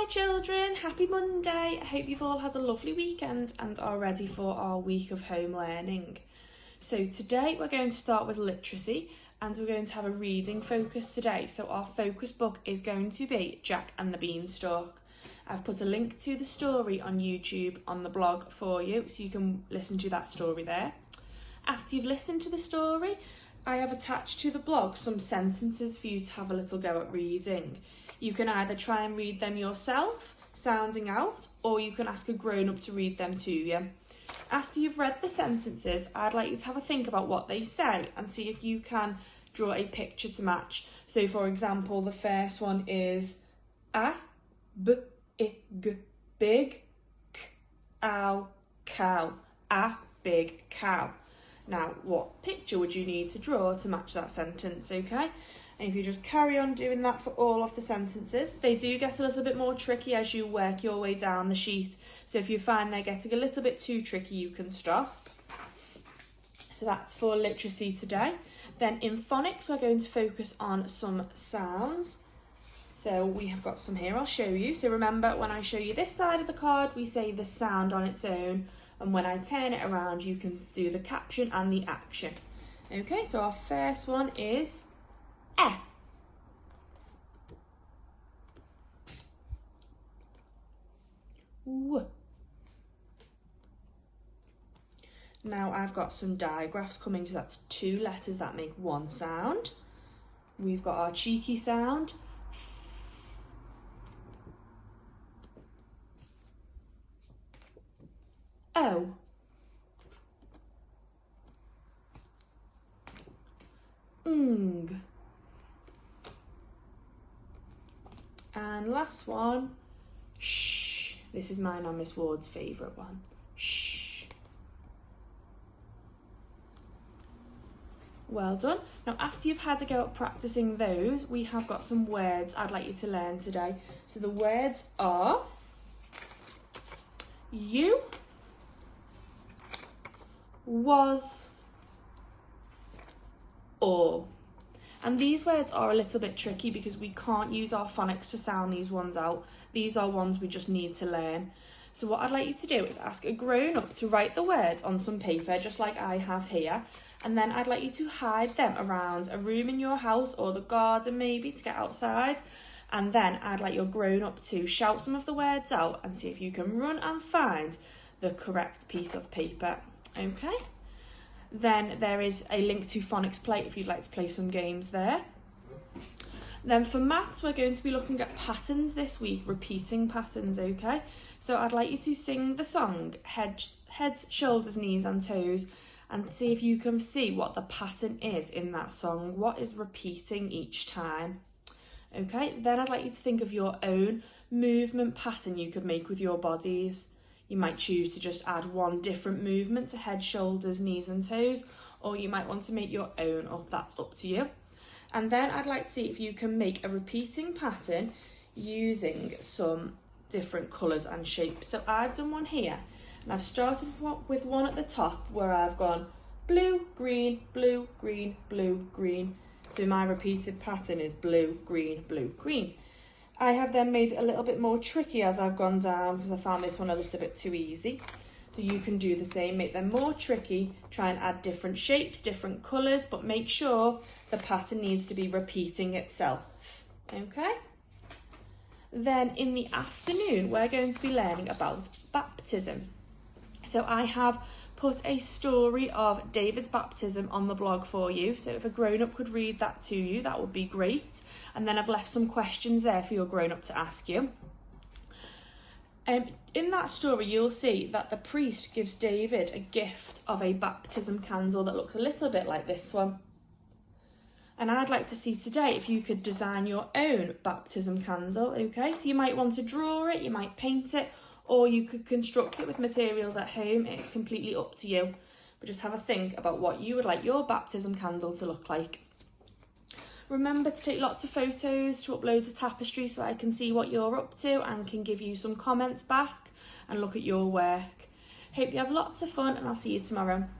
children, happy Monday. I hope you've all had a lovely weekend and are ready for our week of home learning. So today we're going to start with literacy and we're going to have a reading focus today. So our focus book is going to be Jack and the Beanstalk. I've put a link to the story on YouTube on the blog for you so you can listen to that story there. After you've listened to the story, I have attached to the blog some sentences for you to have a little go at reading. You can either try and read them yourself, sounding out, or you can ask a grown-up to read them to you. After you've read the sentences, I'd like you to have a think about what they say and see if you can draw a picture to match. So for example, the first one is a, b, I, g, big, k, ow, cow, a big cow. Now, what picture would you need to draw to match that sentence, okay? And if you just carry on doing that for all of the sentences, they do get a little bit more tricky as you work your way down the sheet. So if you find they're getting a little bit too tricky, you can stop. So that's for literacy today. Then in phonics, we're going to focus on some sounds. So we have got some here, I'll show you. So remember, when I show you this side of the card, we say the sound on its own. And when I turn it around, you can do the caption and the action. Okay, so our first one is E. W. Now I've got some digraphs coming, so that's two letters that make one sound. We've got our cheeky sound. O. Ng. And last one, sh. This is mine and Miss Ward's favourite one. Shh. Well done. Now after you've had a go at practising those, we have got some words I'd like you to learn today. So the words are you, was, or. And these words are a little bit tricky because we can't use our phonics to sound these ones out. These are ones we just need to learn. So what I'd like you to do is ask a grown-up to write the words on some paper, just like I have here. And then I'd like you to hide them around a room in your house or the garden maybe to get outside. And then I'd like your grown-up to shout some of the words out and see if you can run and find the correct piece of paper. Okay? Then there is a link to Phonics Play if you'd like to play some games there. Then for maths, we're going to be looking at patterns this week, repeating patterns, okay? So I'd like you to sing the song, heads, shoulders, knees and toes, and see if you can see what the pattern is in that song. What is repeating each time? Okay, then I'd like you to think of your own movement pattern you could make with your bodies. You might choose to just add one different movement to head, shoulders, knees and toes, or you might want to make your own up. That's up to you. And then I'd like to see if you can make a repeating pattern using some different colours and shapes. So I've done one here, and I've started with one at the top where I've gone blue, green, blue, green, blue, green. So my repeated pattern is blue, green, blue, green. I have then made it a little bit more tricky as I've gone down because I found this one a little bit too easy. So you can do the same, make them more tricky, try and add different shapes, different colours, but make sure the pattern needs to be repeating itself, okay? Then in the afternoon, we're going to be learning about baptism. So I have put a story of David's baptism on the blog for you. So if a grown-up could read that to you, that would be great. And then I've left some questions there for your grown-up to ask you. In that story, you'll see that the priest gives David a gift of a baptism candle that looks a little bit like this one. And I'd like to see today if you could design your own baptism candle, okay? So you might want to draw it, you might paint it, or you could construct it with materials at home. It's completely up to you. But just have a think about what you would like your baptism candle to look like. Remember to take lots of photos to upload to Tapestry so I can see what you're up to and can give you some comments back and look at your work. Hope you have lots of fun and I'll see you tomorrow.